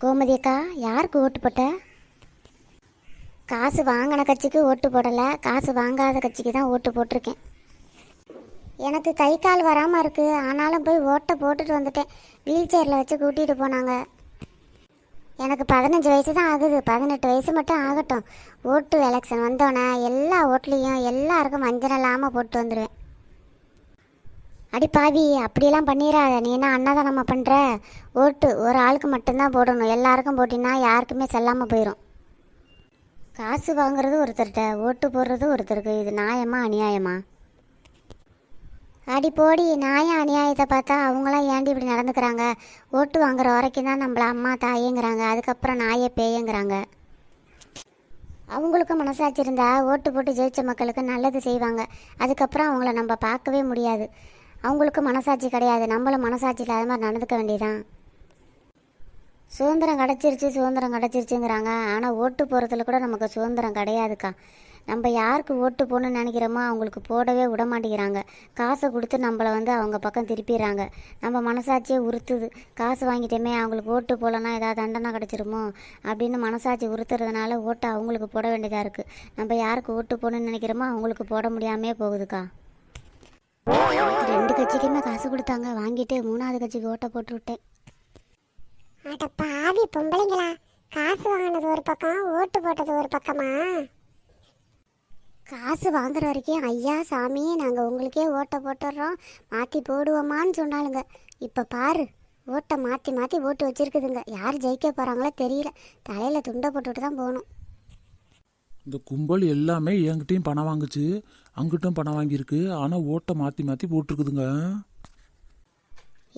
கோமதி அக்கா, யாருக்கு ஓட்டு போட்ட? காசு வாங்கின கட்சிக்கு ஓட்டு போடலை, காசு வாங்காத கட்சிக்கு தான் ஓட்டு போட்டிருக்கேன். எனக்கு கை கால் வராமல் இருக்குது, ஆனாலும் போய் ஓட்டை போட்டுட்டு வந்துட்டேன். வீல் சேரில் வச்சு கூட்டிகிட்டு போனாங்க. எனக்கு 15 வயசு தான் ஆகுது, 18 வயசு மட்டும் ஆகட்டும். ஓட்டு எலெக்ஷன் வந்தோன்னே எல்லா ஓட்லேயும் எல்லாருக்கும் வஞ்சனை இல்லாமல் போட்டு வந்துடுவேன். அடி பாவி, அப்படியெல்லாம் பண்ணிடாத. நீ என்ன அன்னதானமா பண்ணுற? ஓட்டு ஒரு ஆளுக்கு மட்டும்தான் போடணும், எல்லாருக்கும் போட்டினா யாருக்குமே செல்லாமல் போயிடும். காசு வாங்குறது ஒருத்தர்கிட்ட, ஓட்டு போடுறது ஒருத்தருக்கு. இது நியாயமா அநியாயமா? அடி போடி, நியாயம் அநியாயத்தை பார்த்தா அவங்களாம் ஏண்டி இப்படி நடந்துக்கிறாங்க? ஓட்டு வாங்குற வரைக்கும் தான் நம்மள அம்மா தாயேங்கிறாங்க, அதுக்கப்புறம் நாயே பேயங்கிறாங்க. அவங்களுக்கும் மனசாட்சி இருந்தா ஓட்டு போட்டு ஜெயிச்ச மக்களுக்கு நல்லது செய்வாங்க. அதுக்கப்புறம் அவங்கள நம்ம பார்க்கவே முடியாது. அவங்களுக்கு மனசாட்சி கிடையாது, நம்மளும் மனசாட்சி இல்லாத மாதிரி நடந்துக்க வேண்டியதான். சுதந்திரம் கிடச்சிருச்சுங்கிறாங்க, ஆனால் ஓட்டு போகிறதுல கூட நமக்கு சுதந்திரம் கிடையாதுக்கா. நம்ம யாருக்கு ஓட்டு போடணும்னு நினைக்கிறோமோ அவங்களுக்கு போடவே விட மாட்டேங்கிறாங்க. காசை கொடுத்து நம்மளை அவங்க பக்கம் திருப்பிடுறாங்க. நம்ம மனசாட்சியே உறுத்துது. காசு வாங்கிட்டோமே, அவங்களுக்கு ஓட்டு போடலன்னா ஏதாவது தண்டனை கிடச்சிருமோ அப்படின்னு மனசாட்சி உறுத்துறதுனால ஓட்டை அவங்களுக்கு போட வேண்டியதாக இருக்குது. நம்ம யாருக்கு ஓட்டு போடணும்னு நினைக்கிறோமோ அவங்களுக்கு போட முடியாமே போகுதுக்கா. 2 கட்சிக்குமே காசு கொடுத்தாங்க, வாங்கிட்டு 3வது கட்சிக்கு ஓட்டை போட்டு விட்டேன். அட பாவி பொம்பளைங்களா, காசு வாங்கினது ஒரு பக்கம், ஓட்டு போட்டது ஒரு பக்கமா? காசு வாங்குற வரைக்கும் ஐயா சாமி நாங்கள் உங்களுக்கே ஓட்டை போட்டுடுறோம், மாற்றி போடுவோமான்னு சொன்னாலுங்க. இப்போ பாரு, ஓட்டை மாற்றி மாற்றி ஓட்டு வச்சுருக்குதுங்க. யார் ஜெயிக்க போகிறாங்களோ தெரியல. தலையில் துண்டை போட்டுட்டு தான் போகணும். இந்த கும்பல் எல்லாமே என்கிட்டையும் பணம் வாங்குச்சு, அங்கிட்டும் பணம் வாங்கியிருக்கு. ஆனால் ஓட்டை மாற்றி மாற்றி போட்டிருக்குதுங்க.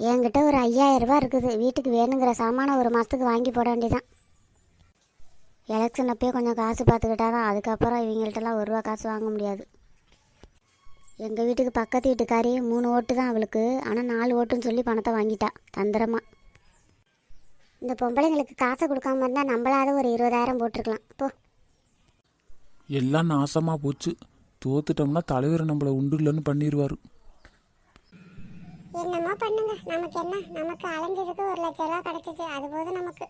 என்கிட்ட ஒரு 5000 ரூபா இருக்குது. வீட்டுக்கு வேணுங்கிற சாமானை ஒரு மாதத்துக்கு வாங்கி போட வேண்டியதான். எலெக்ஷன் அப்பயே கொஞ்சம் காசு பார்த்துக்கிட்டாதான், அதுக்கப்புறம் இவங்கள்ட்டலாம் 1 ரூபா காசு வாங்க முடியாது. எங்கள் வீட்டுக்கு பக்கத்து வீட்டுக்காரி 3 ஓட்டு தான் அவளுக்கு, ஆனால் 4 ஓட்டுன்னு சொல்லி பணத்தை வாங்கிட்டா தந்திரமா. இந்த பொம்பளைங்களுக்கு காசை கொடுக்காம இருந்தால் நம்மளாவது ஒரு 20,000 போட்டிருக்கலாம். போ. எல்லாம் நாசமாக போச்சு. தோத்துட்டோம்னா தலைவர் நம்மளை உண்டு இல்லைன்னு பண்ணிடுவார். என்னமோ பண்ணுங்க, நமக்கு என்ன? நமக்கு அலைஞ்சதுக்கு 1 லட்ச ரூபா கிடைச்சிச்சு, அது போதும் நமக்கு.